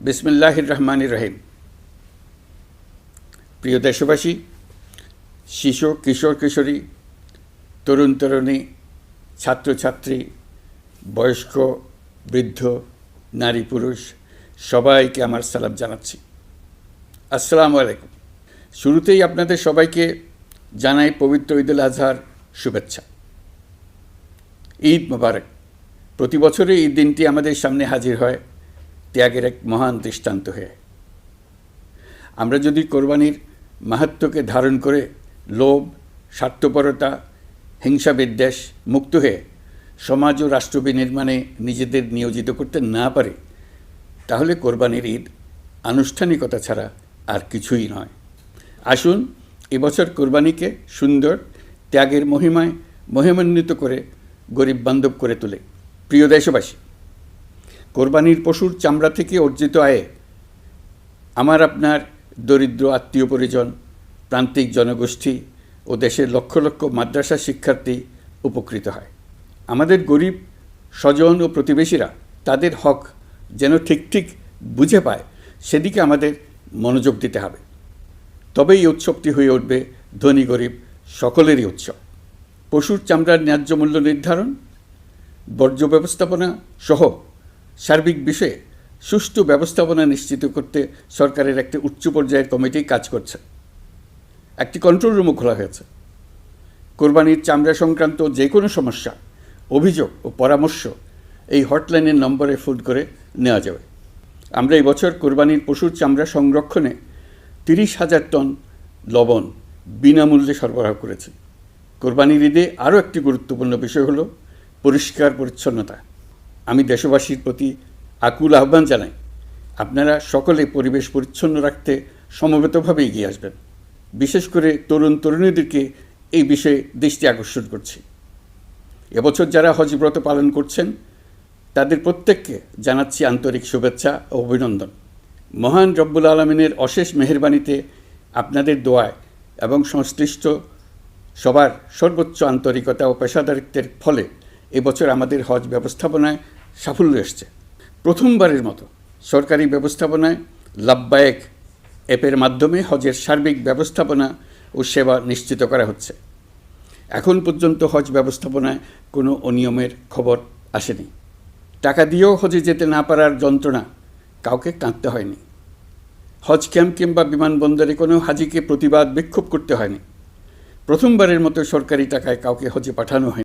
বিসমিল্লাহির রহমানির রহিম। প্রিয় দেশবাসী, শিশু, কিশোর কিশোরী, তরুণ তরুণী, ছাত্রছাত্রী, বয়স্ক, বৃদ্ধ, নারী পুরুষ সবাইকে আমার সালাম জানাচ্ছি। আসসালামু আলাইকুম। শুরুতেই আপনাদের সবাইকে জানাই পবিত্র ঈদুল আজহার শুভেচ্ছা। ঈদ মোবারক। প্রতি বছরই এই দিনটি আমাদের সামনে হাজির হয় ত্যাগের এক মহান দৃষ্টান্ত হয়ে। আমরা যদি কোরবানির মাহাত্ম্যকে ধারণ করে লোভ, স্বার্থপরতা, হিংসা বিদ্বেষ মুক্ত হয়ে সমাজ ও রাষ্ট্র বিনির্মাণে নিজেদের নিয়োজিত করতে না পারি, তাহলে কোরবানির ঈদ আনুষ্ঠানিকতা ছাড়া আর কিছুই নয়। আসুন এবছর কোরবানিকে সুন্দর, ত্যাগের মহিমায় মহিমান্বিত করে গরিব বান্ধব করে তোলে। প্রিয় দেশবাসী, কোরবানির পশুর চামড়া থেকে অর্জিত আয়ে আমার আপনার দরিদ্র আত্মীয় পরিজন, প্রান্তিক জনগোষ্ঠী ও দেশের লক্ষ লক্ষ মাদ্রাসা শিক্ষার্থী উপকৃত হয়। আমাদের গরিব স্বজন ও প্রতিবেশীরা তাদের হক যেন ঠিক বুঝে পায়, সেদিকে আমাদের মনোযোগ দিতে হবে। তবেই এই উৎসবটি হয়ে উঠবে ধনী গরিব সকলেরই উৎসব। পশুর চামড়ার ন্যায্য মূল্য নির্ধারণ, বর্জ্য ব্যবস্থাপনা সহ সার্বিক বিষয়ে সুষ্ঠু ব্যবস্থাপনা নিশ্চিত করতে সরকারের একটি উচ্চ পর্যায়ের কমিটি কাজ করছে। একটি কন্ট্রোল রুমও খোলা হয়েছে। কোরবানির চামড়া সংক্রান্ত যে কোনো সমস্যা, অভিযোগ ও পরামর্শ এই হটলাইনের নম্বরে ফোন করে নেওয়া যাবে। আমরা এই বছর কোরবানির পশুর চামড়া সংরক্ষণে 30,000 টন লবণ বিনামূল্যে সরবরাহ করেছি। কোরবানির ঈদে আরও একটি গুরুত্বপূর্ণ বিষয় হলো পরিষ্কার পরিচ্ছন্নতা। আমি দেশবাসীর প্রতি আকুল আহ্বান জানাই, আপনারা সকলে পরিবেশ পরিচ্ছন্ন রাখতে সমবেতভাবে এগিয়ে আসবেন। বিশেষ করে তরুণ তরুণীদেরকে এই বিষয়ে দৃষ্টি আকর্ষণ করছি। এবছর যারা হজ ব্রত পালন করছেন তাদের প্রত্যেককে জানাচ্ছি আন্তরিক শুভেচ্ছা ও অভিনন্দন। মহান রব্বুল আলামিনের অশেষ মেহেরবানিতে, আপনাদের দোয়ায় এবং সংশ্লিষ্ট সবার সর্বোচ্চ আন্তরিকতা ও পেশাদারিত্বের ফলে এবছর আমাদের হজ ব্যবস্থাপনায় সাফল্য এসছে। প্রথমবারের মতো সরকারি ব্যবস্থাপনায় লাব্বায়েক অ্যাপের মাধ্যমে হজের সার্বিক ব্যবস্থাপনা ও সেবা নিশ্চিত করা হচ্ছে। এখন পর্যন্ত হজ ব্যবস্থাপনায় কোনো অনিয়মের খবর আসেনি। টাকা দিয়েও হজে যেতে না পারার যন্ত্রণা কাউকে কাঁদতে হয়নি। হজ ক্যাম্প কিংবা বিমানবন্দরে কোনো হাজিকে প্রতিবাদ বিক্ষোভ করতে হয়নি। প্রথমবারের মতো সরকারি টাকায় কাউকে হজে পাঠানো হয়নি।